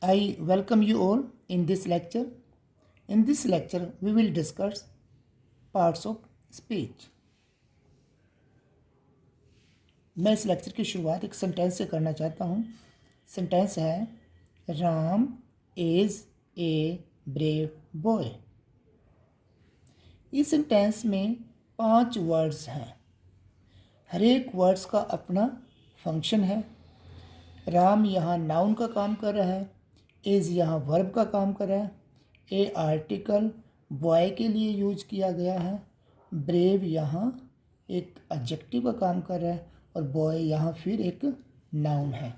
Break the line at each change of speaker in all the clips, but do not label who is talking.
I welcome you all in this lecture. In this lecture, we will discuss parts of speech. मैं इस lecture की शुरुआत एक sentence से करना चाहता हूँ. सेंटेंस है Ram is a brave boy. इस सेंटेंस में 5 वर्ड्स हैं. हर एक वर्ड्स का अपना फंक्शन है. राम यहाँ नाउन का काम कर रहा है. इज़ यहाँ वर्ब का काम कर रहा है. ए आर्टिकल बॉय के लिए यूज किया गया है. ब्रेव यहाँ एक एडजेक्टिव का काम कर रहा है और बॉय यहाँ फिर एक नाउन है.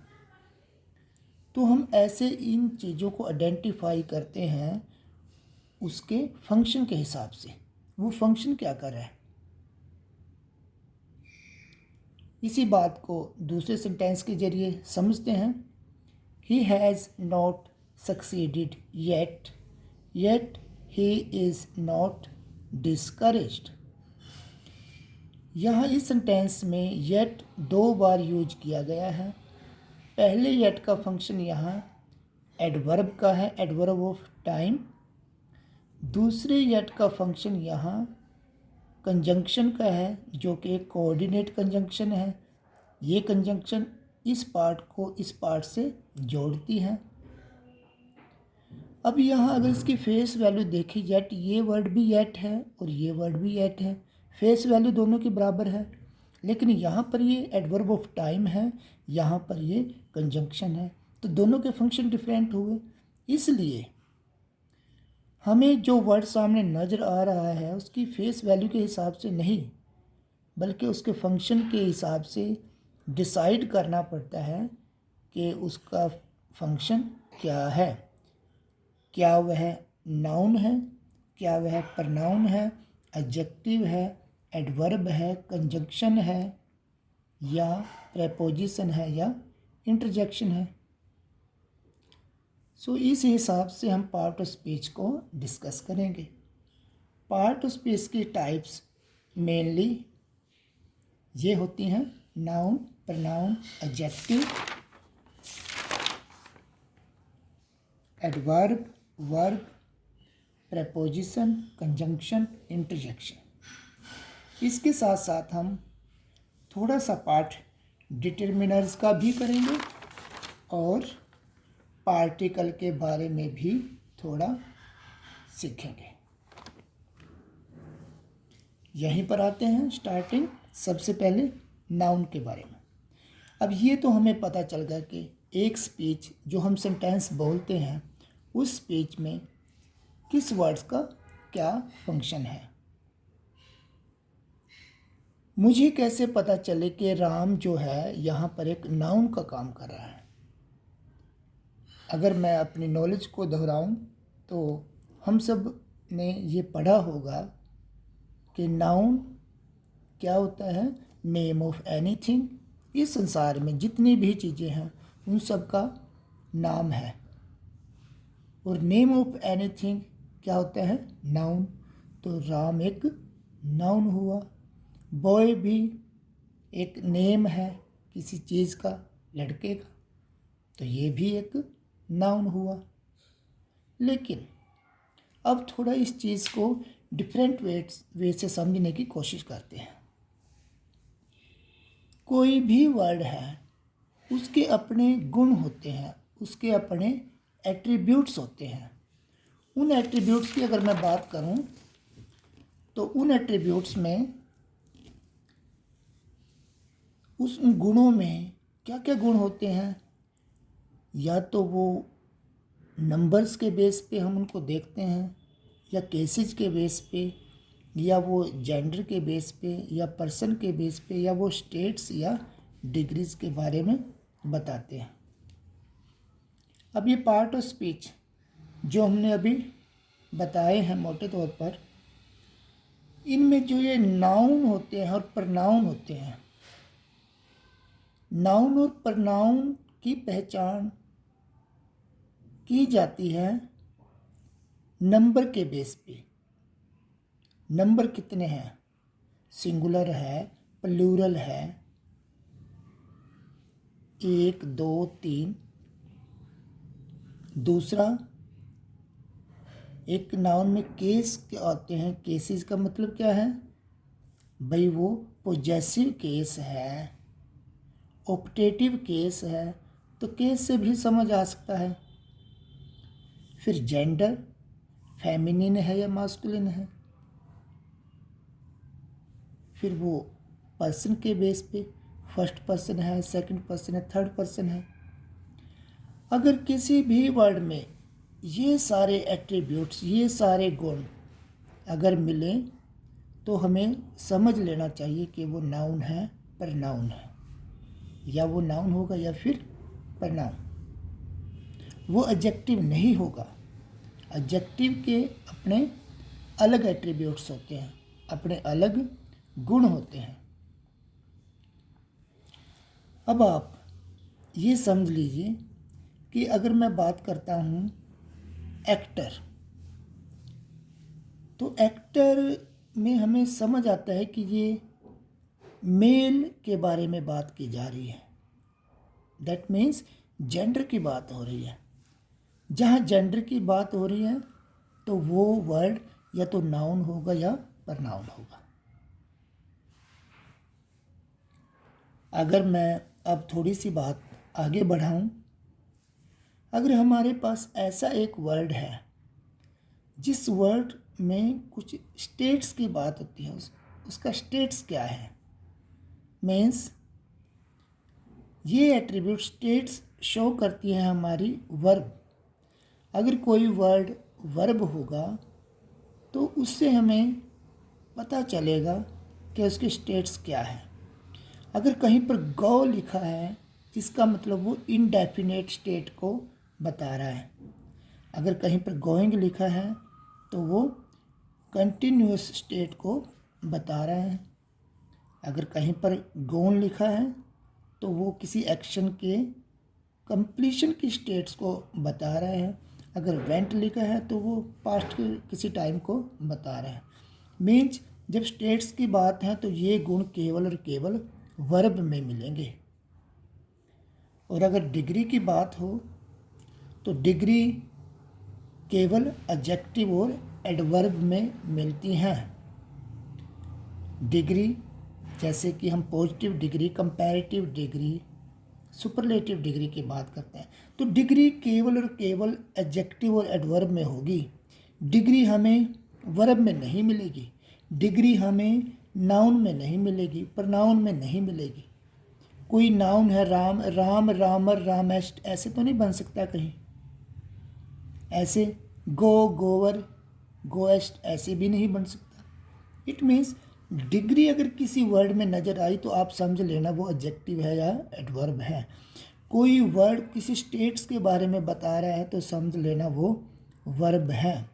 तो हम ऐसे इन चीज़ों को आइडेंटिफाई करते हैं उसके फंक्शन के हिसाब से. वो फंक्शन क्या कर रहा है. इसी बात को दूसरे सेंटेंस के जरिए समझते हैं. He has not succeeded yet. Yet he is not discouraged. यहाँ इस सेंटेंस में येट 2 बार यूज किया गया है. पहले येट का फंक्शन यहाँ एडवर्ब का है, एडवर्ब ऑफ टाइम. दूसरे येट का फंक्शन यहाँ कंजंक्शन का है जो कि एक कोऑर्डिनेट कंजंक्शन है. ये कंजंक्शन इस पार्ट को इस पार्ट से जोड़ती है. अब यहाँ अगर इसकी फेस वैल्यू देखी जाए, ये वर्ड भी येट है और ये वर्ड भी येट है. फेस वैल्यू दोनों की बराबर है, लेकिन यहाँ पर ये एडवर्ब ऑफ टाइम है, यहाँ पर ये कंजंक्शन है. तो दोनों के फंक्शन डिफरेंट हुए. इसलिए हमें जो वर्ड सामने नज़र आ रहा है उसकी फेस वैल्यू के हिसाब से नहीं, बल्कि उसके फंक्शन के हिसाब से डिसाइड करना पड़ता है कि उसका फंक्शन क्या है. क्या वह नाउन है, क्या वह प्रनाउन है, एडजेक्टिव है, एडवर्ब है, कंजंक्शन है, या प्रेपोजिशन है, या इंटरजेक्शन है. सो इस हिसाब से हम पार्ट ऑफ स्पीच को डिस्कस करेंगे. पार्ट ऑफ स्पीच की टाइप्स मेनली ये होती हैं noun, pronoun, adjective, adverb, verb, preposition, conjunction, interjection. इसके साथ साथ हम थोड़ा सा पार्ट डिटरमिनर्स का भी करेंगे और पार्टिकल के बारे में भी थोड़ा सीखेंगे. यहीं पर आते हैं स्टार्टिंग. सबसे पहले नाउन के बारे में. अब ये तो हमें पता चल गया कि एक स्पीच जो हम सेंटेंस बोलते हैं उस स्पीच में किस वर्ड्स का क्या फंक्शन है. मुझे कैसे पता चले कि राम जो है यहाँ पर एक नाउन का काम कर रहा है. अगर मैं अपनी नॉलेज को दोहराऊं तो हम सब ने ये पढ़ा होगा कि नाउन क्या होता है. Name of anything. इस संसार में जितनी भी चीज़ें हैं उन सब का नाम है. और नेम ऑफ एनीथिंग क्या होता है. नाउन. तो राम एक नाउन हुआ. बॉय भी एक नेम है किसी चीज़ का, लड़के का, तो ये भी एक नाउन हुआ. लेकिन अब थोड़ा इस चीज़ को डिफरेंट वे से समझने की कोशिश करते हैं. कोई भी वर्ड है उसके अपने गुण होते हैं, उसके अपने एट्रीब्यूट्स होते हैं. उन एट्रीब्यूट्स की अगर मैं बात करूं तो उन एट्रीब्यूट्स में, उस गुणों में क्या क्या गुण होते हैं. या तो वो नंबर्स के बेस पे हम उनको देखते हैं, या केसेज के बेस पे, या वो जेंडर के बेस पे, या पर्सन के बेस पे, या वो स्टेट्स या डिग्रीज के बारे में बताते हैं. अब ये पार्ट ऑफ स्पीच जो हमने अभी बताए हैं मोटे तौर पर, इनमें जो ये नाउन होते हैं और प्रनाउन होते हैं, नाउन और प्रनाउन की पहचान की जाती है नंबर के बेस पे. नंबर कितने हैं, सिंगुलर है, प्लूरल है, 1, 2, 3. दूसरा, एक नाउन में केस आते हैं। केसेस का मतलब क्या है भाई? वो पोजेसिव केस है, ऑप्टेटिव केस है, तो केस से भी समझ आ सकता है। फिर जेंडर, फेमिनिन है या मास्कुलिन है। फिर वो पर्सन के बेस पे, फर्स्ट पर्सन है, सेकंड पर्सन है, थर्ड पर्सन है। अगर किसी भी वर्ड में ये सारे एट्रीब्यूट्स, ये सारे गुण अगर मिलें तो हमें समझ लेना चाहिए कि वो नाउन है, प्रनाउन है, या वो नाउन होगा या फिर प्रनाउन। वो एडजेक्टिव नहीं होगा। एडजेक्टिव के अपने अलग एट्रीब्यूट्स होते हैं, अपने अलग गुण होते हैं। अब आप ये समझ लीजिए कि अगर मैं बात करता हूँ एक्टर, तो एक्टर में हमें समझ आता है कि ये मेल के बारे में बात की जा रही है। दैट मीन्स जेंडर की बात हो रही है। जहाँ जेंडर की बात हो रही है तो वो वर्ड या तो नाउन होगा या प्रनाउन होगा। अगर मैं अब थोड़ी सी बात आगे बढ़ाऊं, अगर हमारे पास ऐसा एक वर्ड है जिस वर्ड में कुछ स्टेट्स की बात होती है, उसका स्टेट्स क्या है, मीन्स ये एट्रीब्यूट स्टेट्स शो करती हैं हमारी वर्ब। अगर कोई वर्ड वर्ब होगा तो उससे हमें पता चलेगा कि उसके स्टेट्स क्या है। अगर कहीं पर गो लिखा है, इसका मतलब वो इनडेफिनेट स्टेट को बता रहा है। अगर कहीं पर गोइंग लिखा है तो वो कंटिन्यूस स्टेट को बता रहा है। अगर कहीं पर गोन लिखा है तो वो किसी एक्शन के कंप्लीशन की स्टेट्स को बता रहा है। अगर वेंट लिखा है तो वो पास्ट के किसी टाइम को बता रहा है। मीन्स जब स्टेट्स की बात है तो ये गुण केवल और केवल वर्ब में मिलेंगे। और अगर डिग्री की बात हो तो डिग्री केवल एडजेक्टिव और एडवर्ब में मिलती हैं। डिग्री जैसे कि हम positive degree, comparative degree, superlative degree की बात करते हैं, तो डिग्री केवल और केवल एडजेक्टिव और एडवर्ब में होगी। डिग्री हमें वर्ब में नहीं मिलेगी, डिग्री हमें नाउन में नहीं मिलेगी, प्रनाउन में नहीं मिलेगी। कोई नाउन है राम, राम, रामर, रामेस्ट, ऐसे तो नहीं बन सकता कहीं। ऐसे गो, गोवर, गोएस्ट ऐसे भी नहीं बन सकता। इट मीन्स डिग्री अगर किसी वर्ड में नज़र आई तो आप समझ लेना वो एडजेक्टिव है या एडवर्ब है। कोई वर्ड किसी स्टेट्स के बारे में बता रहा है तो समझ लेना वो वर्ब है।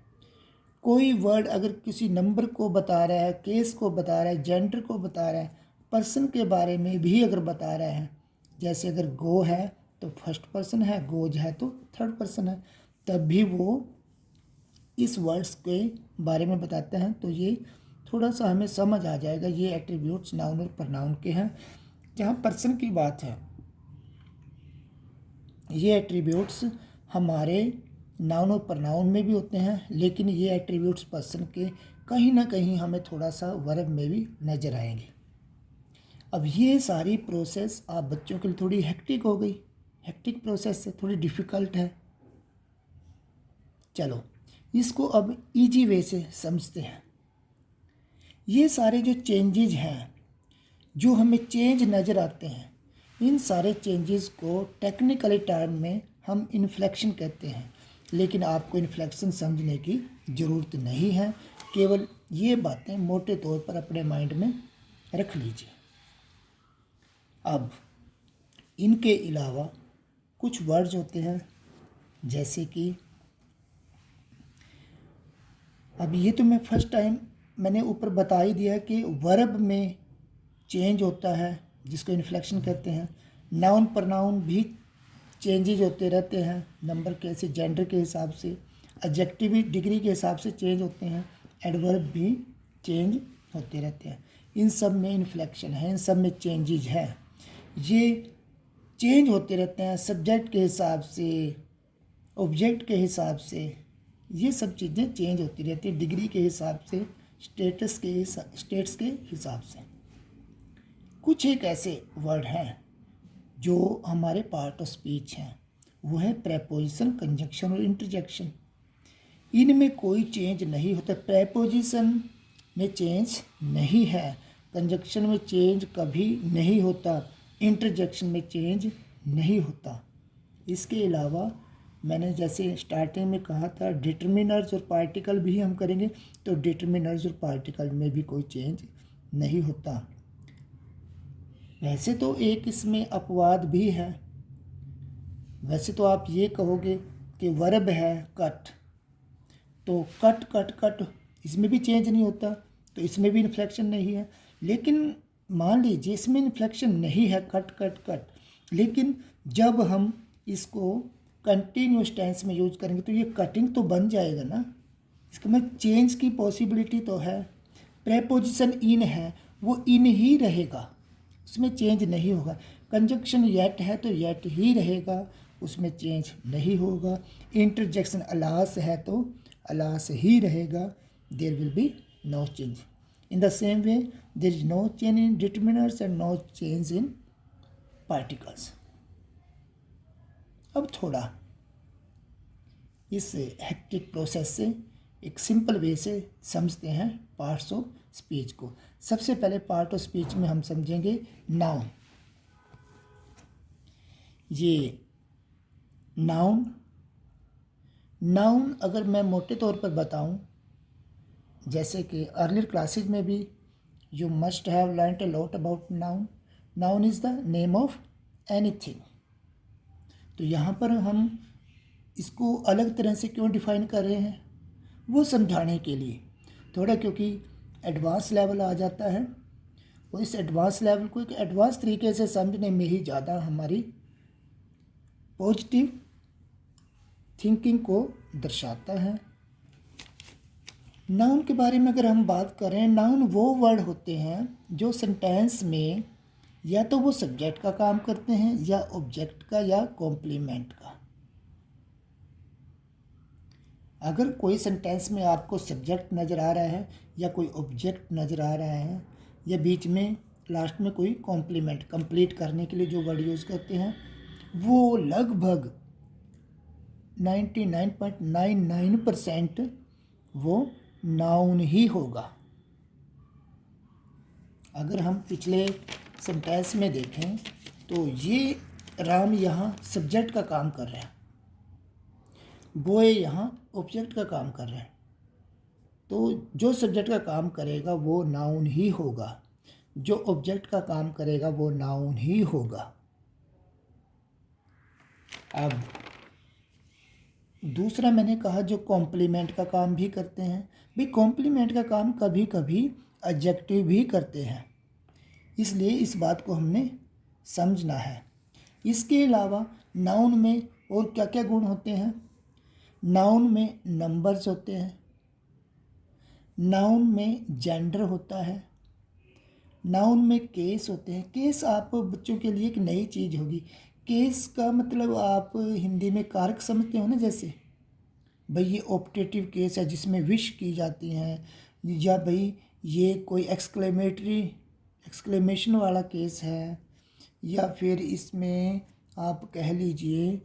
कोई वर्ड अगर किसी नंबर को बता रहा है, केस को बता रहा है, जेंडर को बता रहा है, पर्सन के बारे में भी अगर बता रहा है, जैसे अगर गो है तो फर्स्ट पर्सन है, गोज है तो थर्ड पर्सन है, तब भी वो इस वर्ड्स के बारे में बताते हैं। तो ये थोड़ा सा हमें समझ आ जाएगा ये एट्रीब्यूट्स नाउन और प्रनाउन के हैं। जहाँ पर्सन की बात है, ये एट्रीब्यूट्स हमारे नाउन और प्रनाउन में भी होते हैं, लेकिन ये एट्रीब्यूट्स पर्सन के कहीं ना कहीं हमें थोड़ा सा वर्ब में भी नज़र आएंगे। अब ये सारी प्रोसेस आप बच्चों के लिए थोड़ी हेक्टिक हो गई, हेक्टिक प्रोसेस है, थोड़ी डिफ़िकल्ट है। चलो इसको अब इजी वे से समझते हैं। ये सारे जो चेंजेस हैं, जो हमें चेंज नज़र आते हैं, इन सारे चेंजेस को टेक्निकली टर्म में हम इन्फ्लेक्शन कहते हैं। लेकिन आपको इन्फ्लेक्शन समझने की ज़रूरत नहीं है, केवल ये बातें मोटे तौर पर अपने माइंड में रख लीजिए। अब इनके अलावा कुछ वर्ड्स होते हैं, जैसे कि अब ये तो मैं फर्स्ट टाइम मैंने ऊपर बता ही दिया कि वर्ब में चेंज होता है जिसको इन्फ्लेक्शन कहते हैं। नाउन प्रनाउन भी चेंजेज होते रहते हैं, नंबर के से, जेंडर के हिसाब से, एडजेक्टिव भी डिग्री के हिसाब से चेंज होते हैं, एडवर्ब भी चेंज होते रहते हैं। इन सब में इन्फ्लेक्शन है, इन सब में चेंजेज है। ये चेंज होते रहते हैं सब्जेक्ट के हिसाब से, ऑब्जेक्ट के हिसाब से, ये सब चीज़ें चेंज होती रहती है, डिग्री के हिसाब से, स्टेट्स के हिसाब से। कुछ एक ऐसे वर्ड हैं जो हमारे पार्ट ऑफ स्पीच हैं, वो है प्रेपोजिशन, कंजक्शन और इंटरजेक्शन। इनमें कोई चेंज नहीं होता। प्रेपोजिशन में चेंज नहीं है, कंजक्शन में चेंज कभी नहीं होता, इंटरजेक्शन में चेंज नहीं होता। इसके अलावा मैंने जैसे स्टार्टिंग में कहा था, डिटर्मिनर्स और पार्टिकल भी हम करेंगे, तो डिटर्मिनर्स और पार्टिकल में भी कोई चेंज नहीं होता। वैसे तो एक इसमें अपवाद भी है। वैसे तो आप ये कहोगे कि वर्ब है कट, तो कट कट कट इसमें भी चेंज नहीं होता, तो इसमें भी इन्फ्लेक्शन नहीं है। लेकिन मान लीजिए इसमें इन्फ्लेक्शन नहीं है, कट कट कट, लेकिन जब हम इसको कंटिन्यूस टेंस में यूज करेंगे तो ये कटिंग तो बन जाएगा ना, इसका मतलब चेंज की पॉसिबिलिटी तो है। प्रेपोजिशन इन है, वो इन ही रहेगा, उसमें चेंज नहीं होगा। कंजक्शन येट है तो येट ही रहेगा, उसमें चेंज नहीं होगा। इंटरजेक्शन अलास है तो अलास ही रहेगा, there will be no change. In the same way there is no change in determiners and no change in particles. अब थोड़ा इस हेक्टिक प्रोसेस से एक सिंपल वे से समझते हैं पार्ट्स ऑफ स्पीच को। सबसे पहले पार्ट ऑफ स्पीच में हम समझेंगे नाउन। ये नाउन अगर मैं मोटे तौर पर बताऊं, जैसे कि अर्लियर क्लासेज में भी you must have learned a lot about noun. Noun is the name of anything. तो यहाँ पर हम इसको अलग तरह से क्यों डिफाइन कर रहे हैं, वो समझाने के लिए थोड़ा, क्योंकि एडवांस लेवल आ जाता है और इस एडवांस लेवल को एक एडवांस तरीके से समझने में ही ज़्यादा हमारी पॉजिटिव थिंकिंग को दर्शाता है। नाउन के बारे में अगर हम बात करें, नाउन वो वर्ड होते हैं जो सेंटेंस में या तो वो सब्जेक्ट का काम करते हैं या ऑब्जेक्ट का या कॉम्प्लीमेंट का। अगर कोई सेंटेंस में आपको सब्जेक्ट नज़र आ रहा है या कोई ऑब्जेक्ट नज़र आ रहा है या बीच में लास्ट में कोई कॉम्प्लीमेंट कंप्लीट करने के लिए जो वर्ड यूज़ करते हैं, वो लगभग 99.99% वो नाउन ही होगा। अगर हम पिछले सेंटेंस में देखें तो ये राम यहाँ सब्जेक्ट का काम कर रहे हैं, बॉय यहाँ ऑब्जेक्ट का काम कर रहे हैं, तो जो सब्जेक्ट का काम करेगा वो नाउन ही होगा, जो ऑब्जेक्ट का काम करेगा वो नाउन ही होगा। अब दूसरा मैंने कहा जो कॉम्प्लीमेंट का काम भी करते हैं। भाई कॉम्प्लीमेंट का काम कभी कभी एडजेक्टिव भी करते हैं, इसलिए इस बात को हमने समझना है। इसके अलावा नाउन में और क्या क्या गुण होते हैं? नाउन में नंबर्स होते हैं, नाउन में जेंडर होता है, नाउन में केस होते हैं। केस आप बच्चों के लिए एक नई चीज़ होगी। केस का मतलब आप हिंदी में कारक समझते हो ना, जैसे भाई ये ऑप्टेटिव केस है जिसमें विश की जाती हैं, या भाई ये कोई एक्सक्लेमेशन वाला केस है, या फिर इसमें आप कह लीजिए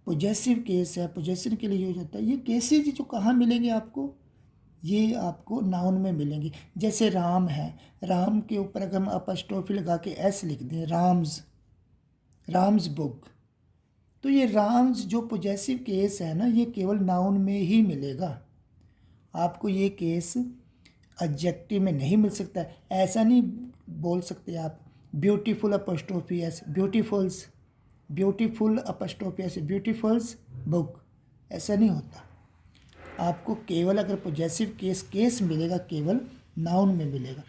पोजेसिव केस है, पोजेशन के लिए यूज होता है। ये केसेज जो कहाँ मिलेंगे आपको? ये आपको नाउन में मिलेंगे। जैसे राम है, राम के ऊपर अगर हम अपस्ट्रोफी लगा के एस लिख दें, राम्स बुक, तो ये राम्स जो पोजेसिव केस है ना, ये केवल नाउन में ही मिलेगा। आपको ये केस एडजेक्टिव में नहीं मिल सकता। ऐसा नहीं बोल सकते आप beautiful apostrophe S, beautiful apostrophe S, beautiful's book, ऐसा नहीं होता। आपको केवल अगर पोजेसिव केस मिलेगा, केवल नाउन में मिलेगा।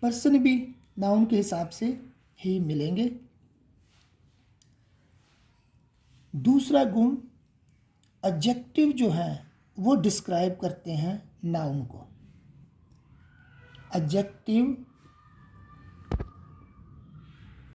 पर्सन भी नाउन के हिसाब से ही मिलेंगे। दूसरा गुण, एडजेक्टिव जो है वो डिस्क्राइब करते हैं नाउन को। एडजेक्टिव